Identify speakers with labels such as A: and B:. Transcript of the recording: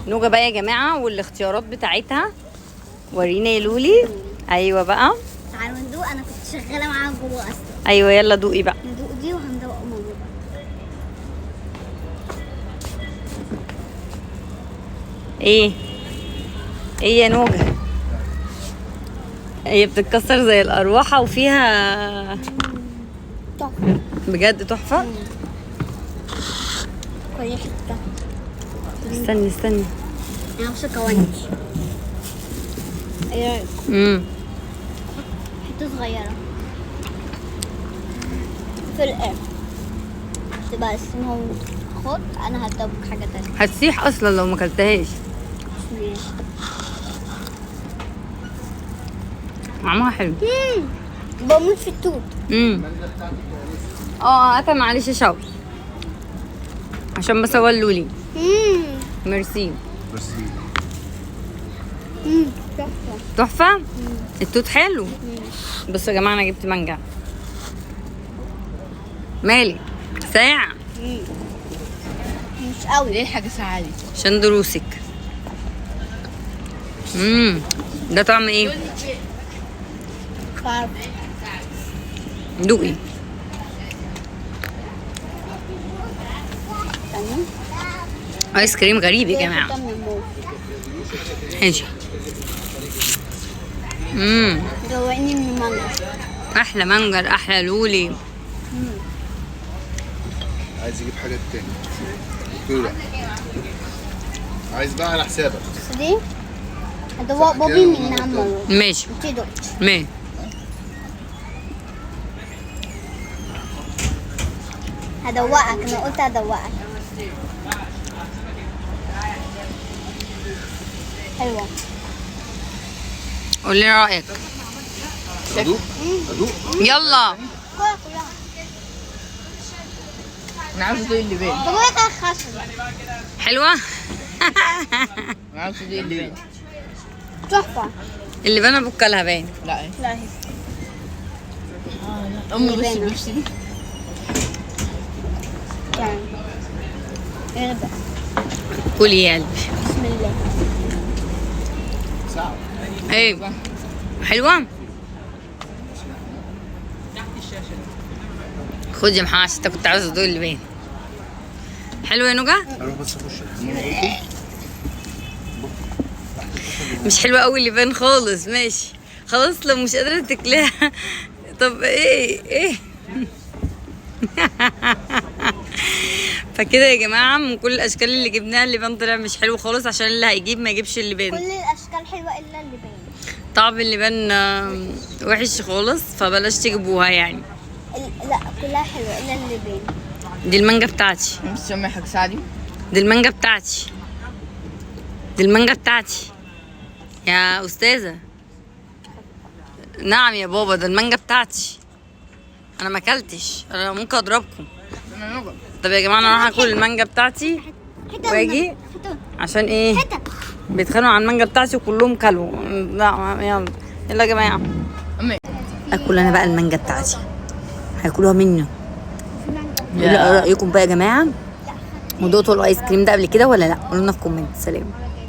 A: نوجة بقى يا جماعه والاختيارات بتاعتها. ورينا يا لولي. ايوه بقى
B: تعالوا ندوق. انا كنت شغاله معاها جوه اصلا.
A: ايوه يلا دوقي بقى.
B: ندوق دي وهندوق ماما.
A: ايه يا نوجة؟ هي بتتكسر زي الأروحة وفيها
B: تحفه
A: بجد تحفة.
B: كل حته.
A: استني
B: انا مش كوانش. ايه رايك؟ حته صغيره في القرب تبقى اسمها خد. انا هدوق حاجه تانية.
A: هتسيح اصلا لو ما اكلتهاش.
B: ماشي.
A: طعمها حلو.
B: بموت في التوت.
A: هاتها معلش يا شوقي عشان بصور لولي. ميرسي.
B: تحفه.
A: تحفة. التوت حلو. بصوا يا جماعة انا جبت مانجا. مالي ساعة
B: مش قوي.
C: ليه الحاجة ساعة دي؟
A: عشان دروسك. ده طعم ايه؟
B: عارف.
A: دوقي.
B: تمام.
A: ايس كريم غريب يا جماعة. هاجي.
B: دوقني من المانجا.
A: احلى مانجا احلى لولي.
D: عايز يجيب حاجات تاني. قلت له لا. عايز بقى على حسابك.
B: بس دي هدوق بابي منها مرة.
A: ماشي
B: انتي دقتي.
A: ماشي.
B: هدوقك. انا قلت هدوقك. حلوة.
A: قولي رأيك.
D: ادوق.
A: يلا.
B: كلها.
C: أنا عاوز أدوق اللبان.
B: دوقك خشب.
A: حلوة.
C: أنا عاوز أدوق اللبان.
B: تحفة.
A: اللي بنا بكلها باين.
C: لا إيه؟
B: لا هي.
C: أمي
B: اللبانة.
C: بصي
B: يعني. ايه ده؟
A: كلي يا قلبي.
B: بسم الله.
D: ساعة.
A: ايه حلوة. خد يا محمد عشان انت كنت عاوز تدوق اللي باين. حلوة يا نوجة؟
D: اروح بس اخش.
A: مش حلوة قوي اللي باين خالص. ماشي خلاص لو مش قادرة تاكلها. طب ايه فكده يا جماعة من كل الاشكال اللي جبناها اللبان طلع مش حلو خالص عشان اللي هيجيب ما يجيبش اللبان.
B: كل الاشكال حلوة الا اللبان.
A: طعم اللبان وحش خالص فبلاش تجيبوها يعني.
B: لا كلها حلوة الا اللبان.
A: دي المانجا بتاعتي.
C: مش سامع حاجة ساعة دي؟
A: دي المانجا بتاعتي. دي المانجا بتاعتي يا استاذة. نعم يا بابا ده المانجا بتاعتي. انا ما اكلتش. انا ممكن اضربكم. طب يا جماعه انا راح اكل المانجا بتاعتي واجي عشان ايه بيتخانقوا على المانجا بتاعتي وكلهم كلوا. لا يلا يا جماعه
C: أمي
A: اكل انا بقى المانجا بتاعتي. هياكلوها مني. ايه رايكم بقى يا جماعه؟ ودقتوا الايس كريم ده قبل كده ولا لا؟ قولوا لنا في كومنت. سلام.